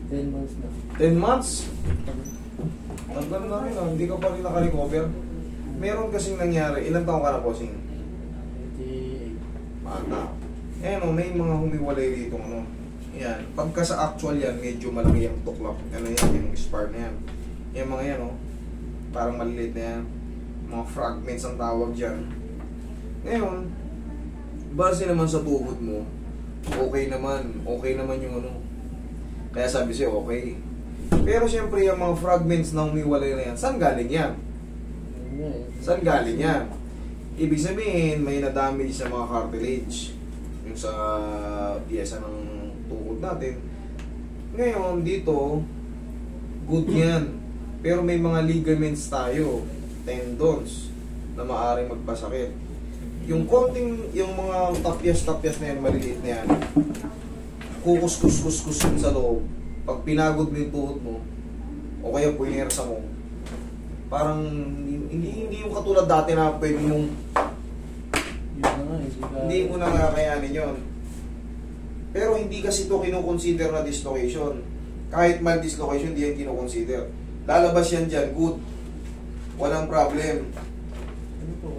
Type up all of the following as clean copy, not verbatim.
10 months na. 10 months? Tagal na rin hindi ka pa rin nakarecover. Meron kasing nangyari, ilang taong ka na po, Sing? 28. Bata. May mga humiwalay rito, ano. Yan. Pagka sa actual yan, medyo malaki yung tuklap. Ano yan, yung spar na yan. Yung mga yan, parang maliliit na yan. Mga fragments ang tawag dyan. Ngayon, base naman sa tuhod mo, okay naman yung ano. Kaya sabi siya, okay. Pero siyempre, yung mga fragments na humiwalay na yan, saan galing yan? Saan galing yan? Ibig sabihin, may na-damage sa mga cartilage. Yung sa piyesa ng tuhod natin. Ngayon, dito, good yan. Pero may mga ligaments tayo, tendons, na maaaring magpasakit. Yung konting, yung mga tapyas-tapyas na yan, maliliit na yan, kukus-kus-kus-kus yun sa loob. Pag pinagod mo yung tuhod mo, o kaya puinersa mo, parang hindi yung katulad dati na pwede mong hindi mo na kakayanin yun. Pero hindi kasi ito kinukonsider na dislocation. Kahit mal dislocation, hindi yan kinukonsider. Lalabas yan dyan, good. Walang problem.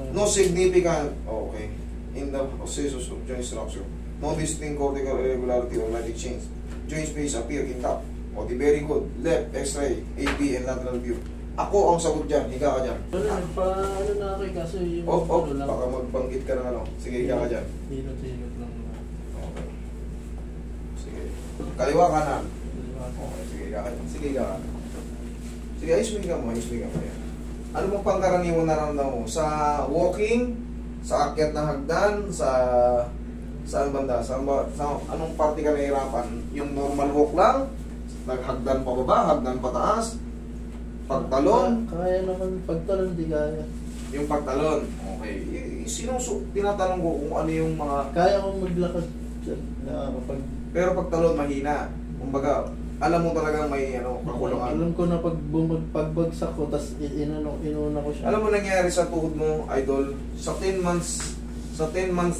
No significant. Okay. In the processes of joint structure. No distinct cortical irregularity or magnetic change. Joint space appear intact. O di very good. Left, X-ray, AB, and lateral view. Ako ang sagot dyan. Higa ka dyan. Ano na rin kasi yung... Baka magbanggit ka ng ano. Sige, higa ka dyan. Hilot-hilot lang. Okay. Sige. Kaliwa kanan. Okay, sige, higa ka dyan. Sige, higa ka. Sige, ayos mo higa mo. Yan. Ano mong pangkaraniwan nararamdaman mo? Sa walking, sa akyat na hagdan, saan banda? Sa anong parte ka nahihirapan? Yung normal walk lang? Naghagdan pa baba, hagdan pa taas? Pagtalon? Kaya naman, pagtalon di kaya. Yung pagtalon? Okay. Tinatanong ko kung ano yung mga... Kaya kong maglakad dyan. Pero pagtalon, mahina. Kumbaga, alam mo talagang may kakulangan. Alam ko na pagbagsak ko, tas inuna ko siya. Alam mo nangyari sa tuhod mo, idol, sa 10 months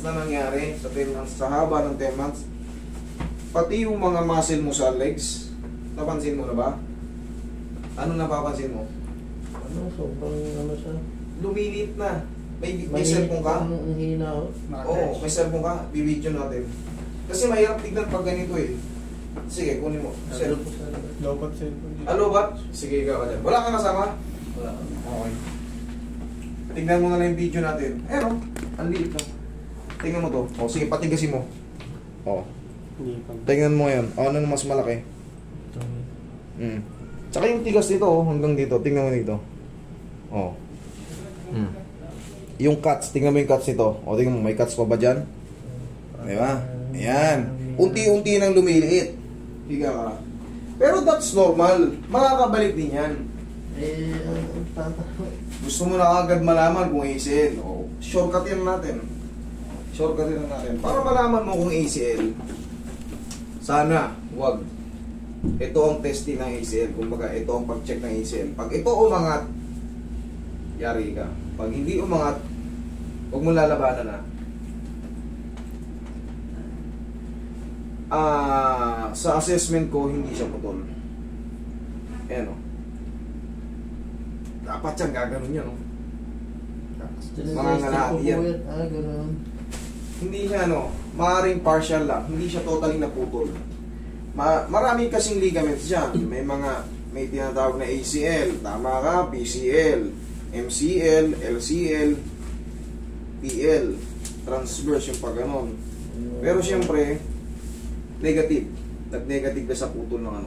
na nangyari, sa haba ng 10 months, pati yung mga muscle mo sa legs, napansin mo na ba? Ano napapansin mo? Sobrang siya. Lumiliit na. May cellphone ka? Ang hina ko. Oo, may cellphone ka, bibidyo natin. Kasi mahirap tignan pag ganito eh. Sige, kunin mo. Lobat cellphone. Lobat? Sige, ikaw ka dyan. Wala kang kasama? Wala. Okay. Tingnan mo na lang yung video natin. Ang liit lang. Tingnan mo to. O, sige, patigasin mo. O. Tingnan mo yan. Ano mas malaki? Tsaka yung tigas dito, hanggang dito. Tingnan mo dito. O. Yung cuts, tingnan mo yung cuts nito. O, tingnan mo, may cuts pa ba dyan? Diba? Ayan. Unti-unti nang lumiliit. Higa ka. Pero that's normal. Makakabalik din yan. Gusto mo na agad malaman kung ACL. Shortcutin natin. Para malaman mo kung ACL. Sana, wag. Ito ang testing ng ACL. Kumbaga, ito ang pag-check ng ACL. Pag ito umangat, yari ka. Pag hindi umangat, huwag mo lalabanan na. Sa assessment ko, hindi siya putol. Ayan o. Dapat siyang gaganon yan o. Mga ngalaki yan. Hindi siya maaaring partial lang. Hindi siya totally naputol. Maraming kasing ligaments dyan. May tinatawag na ACL, tama ka, PCL, MCL, LCL, PL, transverse yung pag-ganon. Pero siyempre, negative. Nag-negative ka sa putol ng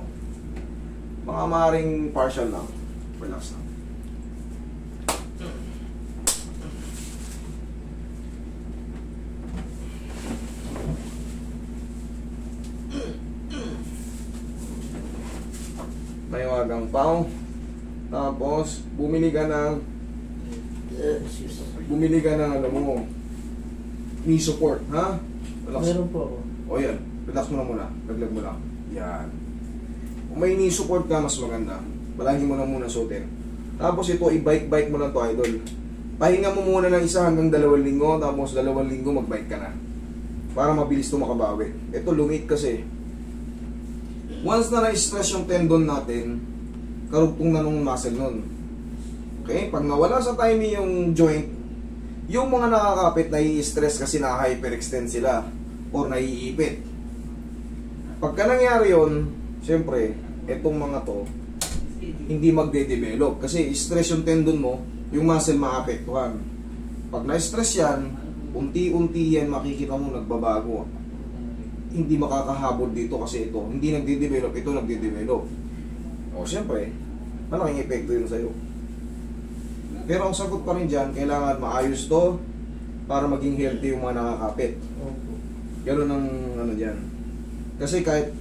mga maaaring partial lang. Relax lang. May wagang pao. Tapos, bumili ka ng knee support, ha? Relax. Meron po ako. O yan, relax mo na muna. Laglag mo lang. Yan. Kung may knee support ka, mas maganda. Palagi mo na muna suotin. Tapos ito, i-bike-bike mo lang to, idol. Pahinga mo muna ng 1 hanggang 2 linggo, tapos 2 linggo mag-bike ka na. Para mabilis to makabawi. Ito, lumit kasi. Once na na-stress yung tendon natin, karugtong na nung muscle nun. Okay? Pag nawala sa timing yung joint, yung mga nakakapit nai-stress kasi na-hyperextend sila or naiipit. Pagka nangyari yun, siyempre, etong mga to, hindi magde-develop. Kasi stress yung tendon mo, yung muscle maapektuhan. Pag na-stress yan, unti-unti yan makikita mo nagbabago. Hindi makakahabol dito kasi ito. Hindi nagde-develop, ito nagde-develop. O siyempre, malaking epekto yun sa'yo. Pero ang sagot pa rin dyan, kailangan maayos to para maging healthy yung mga nakakapit. Ganun ang ano dyan. Kasi kahit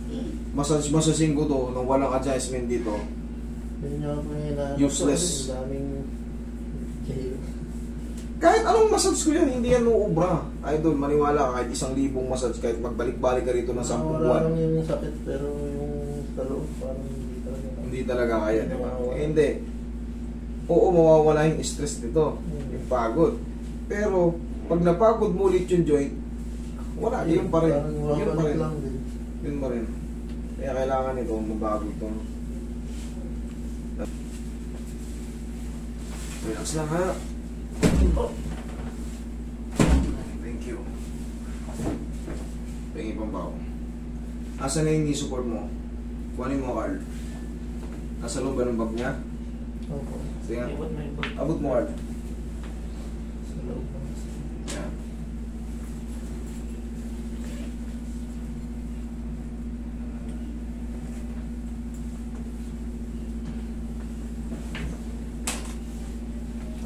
masasing ko to nung walang adjustment dito, useless. Kahit anong massage ko yan, hindi yan uubra. Idol, maniwala ka, kahit 1,000 massage, kahit magbalik-balik ka rito ng 10 buwan. Wala lang yung sakit, pero yung sa loob parang hindi talaga kaya, di ba? Eh, hindi. Oo, mawawala yung stress nito, yung pagod. Pero, pag napagod mo ulit yung joint, wala, yun pa rin. Yun pa rin. Yun pa rin. Kaya kailangan ito, mabago ito. Relax lang ha. Thank you. Pengi pang bao. Asa na yung knee support mo? Kuhanin mo, Carl. Nasa loob ba ng bag niya? Opo. Sige nga. Abot mo, Carl. Sa loob. Yan.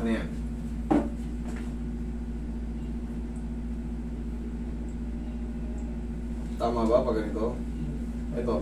Ano yan? Tama ba pag ganito? Ito.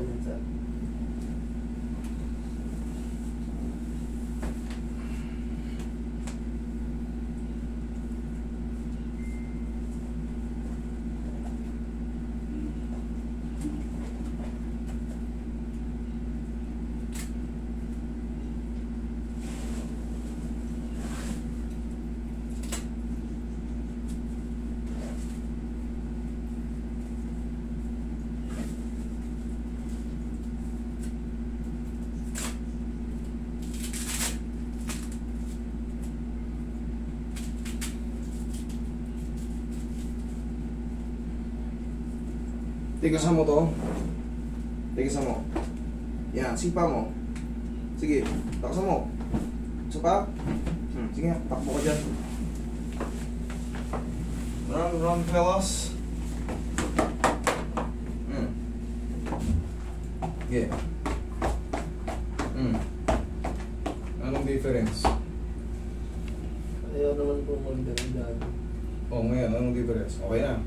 Tigasan mo to. Tigasan mo. Yan, sipa mo. Sige, takasan mo. Isa pa. Sige nga, takbo ka dyan. Run, fellas. Okay. Anong difference? Ayaw naman po magdagdag. Oh, ngayon, anong difference? Okay na.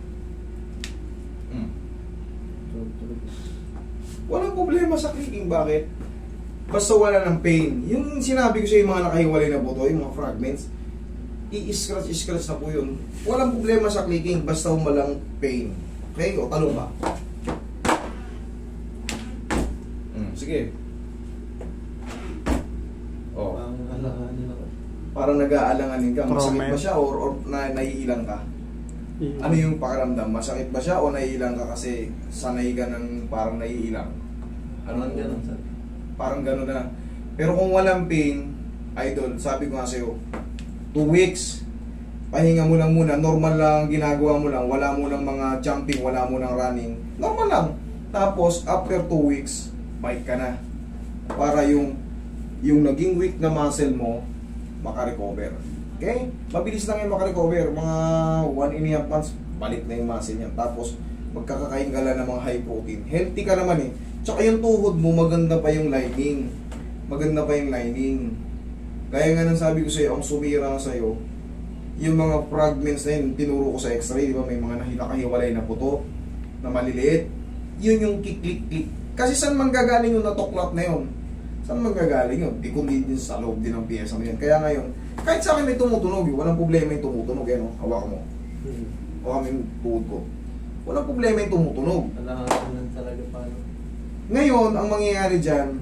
Walang problema sa clicking. Bakit? Basta wala ng pain. Yung sinabi ko sa yung mga nakahiwalay na buto, yung mga fragments, i-scratch na po yun. Walang problema sa clicking, basta walang pain. Okay? O talong ba? Sige. O. Parang alanganin ako. Parang nag-aalanganin ka. Masakit ba siya or naiilang ka? Ano yung pakiramdam? Masakit ba siya o naiilang ka kasi sanay ka ng parang naiilang? Parang ganun, sir. Parang ganun na. Pero kung walang pain, idol, sabi ko nga sa'yo, 2 weeks, pahinga mo lang muna, normal lang ginagawa mo lang, wala mo lang mga jumping, wala mo lang running, normal lang. Tapos, after 2 weeks, bike ka na. Para yung naging weak na muscle mo, makarecover. Okay? Mabilis lang yung makarecover. Mga 1.5 months, balik na yung muscle niya. Tapos, magkakakain ka lang ng mga high protein. Healthy ka naman eh. Tsaka yung tuhod mo, maganda pa yung lining. Maganda pa yung lining. Kaya nga nang sabi ko sa'yo, ang sumira sa'yo, yung mga fragments na yun, tinuro ko sa x-ray, di ba? May mga nakahiwalay na buto, na maliliit. Yun yung kiklik-klik. Kasi saan manggagaling yung natuklap na yun? Saan manggagaling yun? Di kundi din sa loob din ng piyesa mo yan. Kaya ngayon, kahit sa akin may tumutunog, walang problema yung tumutunog. Yan o, hawak mo. Hawak mo yung tuhod ko. Walang problema yung tumutunog. Alanganin talaga paano. Ngayon, ang mangyayari dyan,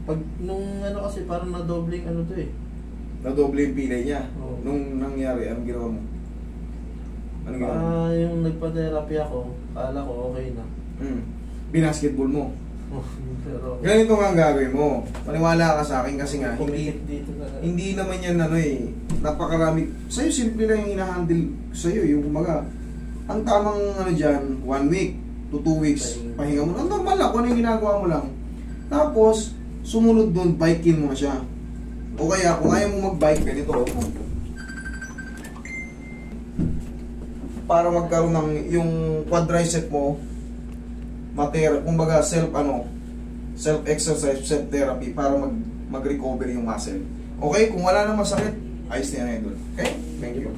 pag nung ano kasi parang nadobling ano to eh. nadoble yung pilay niya. Oo. Nung nangyari, anong ginawa mo? Anong ginawa mo? Yung nagpa-therapy ako, kala ko okay na. binasketball mo. Pero, Ganito nga ang gagawin mo. Maniwala ka sa akin kasi nga, pumikit dito na. hindi naman yan ano eh, napakarami. Sa'yo, simple lang yung hinahandle sa'yo, yung kumaga. Ang tamang ano dyan, 1 week to 2 weeks, pahinga mo. Ang normal lang, kung ano yung ginagawa mo lang. Tapos, sumunod doon, bikein mo na siya. O kaya, kung ayaw mo mag-bike, ganito. Para magkaroon ng, yung quadricep mo, kumbaga self exercise, self therapy para mag-recover yung muscle. Okay, kung wala na masakit, ayos na yan idol. Okay? Thank you.